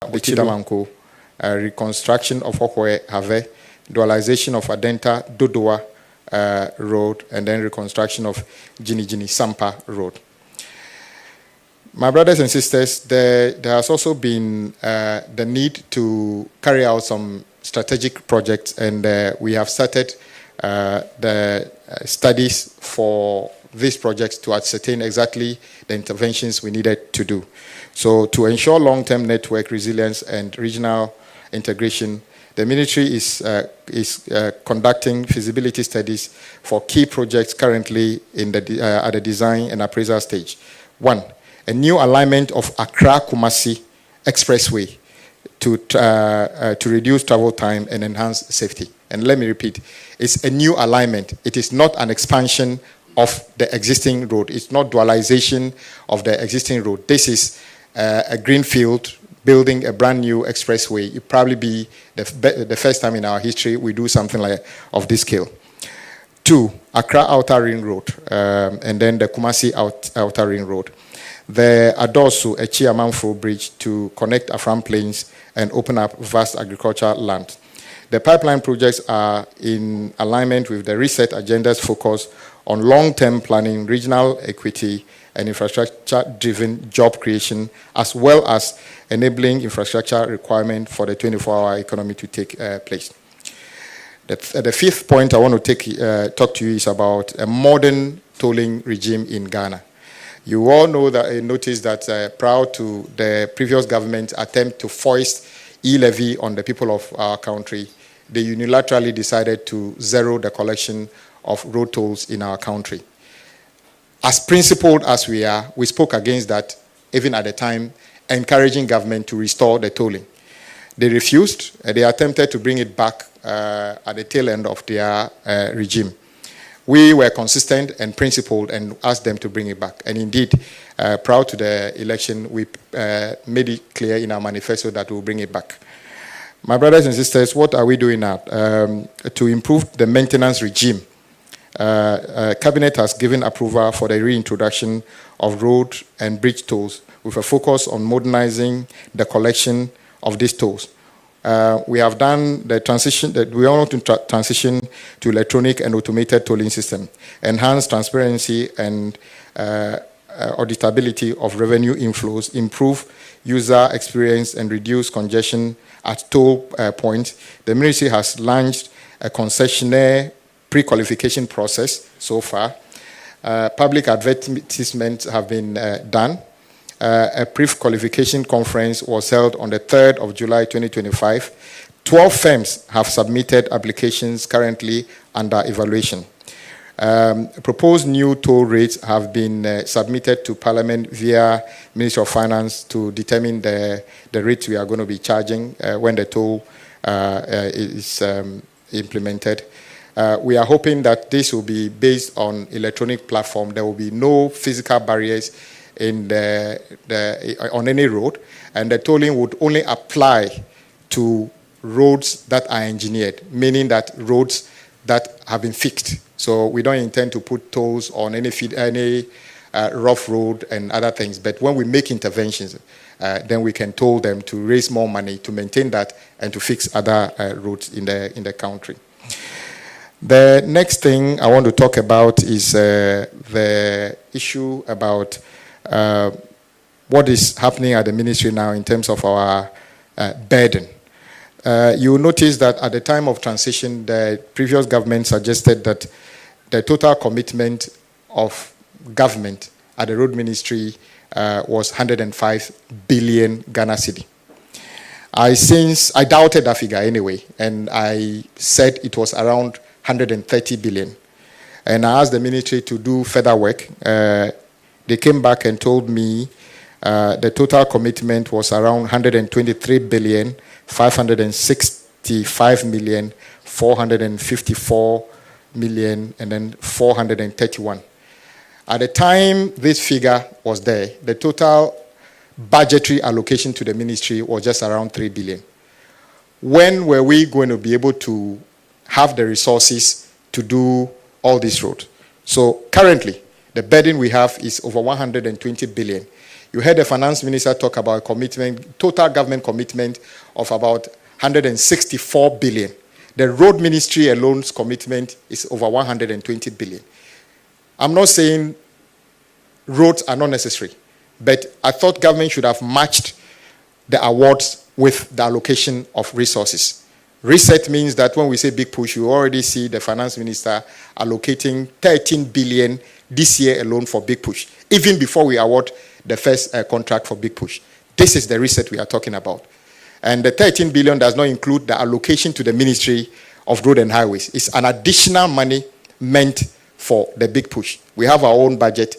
Bichidamanko, reconstruction of Okwe Have, dualization of Adenta Dodoa Road, and then reconstruction of Jini Sampa Road. My brothers and sisters, there has also been the need to carry out some strategic projects, and we have started the studies for these projects to ascertain exactly the interventions we needed to do. So to ensure long-term network resilience and regional integration, the ministry is conducting feasibility studies for key projects currently in the, at the design and appraisal stage. 1, a new alignment of Accra-Kumasi Expressway to reduce travel time and enhance safety. And let me repeat, it's a new alignment. It is not an expansion of the existing road. It's not dualization of the existing road. This is a greenfield building a brand new expressway. It probably be the first time in our history we do something like of this scale. 2, Accra Outer Ring Road, and then the Kumasi Outer Ring Road. The Adosu Echiamanfo Bridge to connect Afram Plains and open up vast agricultural land. The pipeline projects are in alignment with the reset agenda's focus on long-term planning, regional equity, and infrastructure-driven job creation, as well as enabling infrastructure requirement for the 24-hour economy to take place. The 5th point I want to talk to you is about a modern tolling regime in Ghana. You all know that, notice that prior to the previous government's attempt to foist e-levy on the people of our country, they unilaterally decided to zero the collection of road tolls in our country. As principled as we are, we spoke against that, even at the time, encouraging government to restore the tolling. They refused. They attempted to bring it back at the tail end of their regime. We were consistent and principled and asked them to bring it back. And indeed, prior to the election, we made it clear in our manifesto that we'll bring it back. My brothers and sisters, what are we doing now? To improve the maintenance regime, Cabinet has given approval for the reintroduction of road and bridge tolls with a focus on modernizing the collection of these tolls. We have done the transition, we want to transition to electronic and automated tolling system, enhance transparency and auditability of revenue inflows, improve user experience and reduce congestion at toll points. The ministry has launched a concessionaire pre-qualification process so far. Public advertisements have been done. A pre-qualification conference was held on the 3rd of July 2025. 12 firms have submitted applications currently under evaluation. Proposed new toll rates have been submitted to Parliament via Ministry of Finance to determine the rates we are going to be charging when the toll is implemented. We are hoping that this will be based on electronic platform. There will be no physical barriers in on any road, and the tolling would only apply to roads that are engineered, meaning that roads that have been fixed. So we don't intend to put tolls on any rough road and other things. But when we make interventions, then we can toll them to raise more money to maintain that and to fix other roads in the country. The next thing I want to talk about is the issue about what is happening at the ministry now in terms of our burden. You will notice that at the time of transition, the previous government suggested that the total commitment of government at the road ministry was 105 billion Ghana cedi. I doubted that figure anyway, and I said it was around 130 billion. And I asked the ministry to do further work. They came back and told me the total commitment was around 123 billion, 565 million, 454 million, and then 431. At the time this figure was there, the total budgetary allocation to the ministry was just around 3 billion. When were we going to be able to have the resources to do all this road? So currently, the burden we have is over 120 billion. You heard the finance minister talk about commitment, total government commitment of about 164 billion. The road ministry alone's commitment is over 120 billion. I'm not saying roads are not necessary, but I thought government should have matched the awards with the allocation of resources. Reset means that when we say big push, you already see the finance minister allocating 13 billion this year alone for big push, even before we award the first contract for big push. This is the reset we are talking about. And the 13 billion does not include the allocation to the Ministry of Road and Highways. It's an additional money meant for the big push. We have our own budget.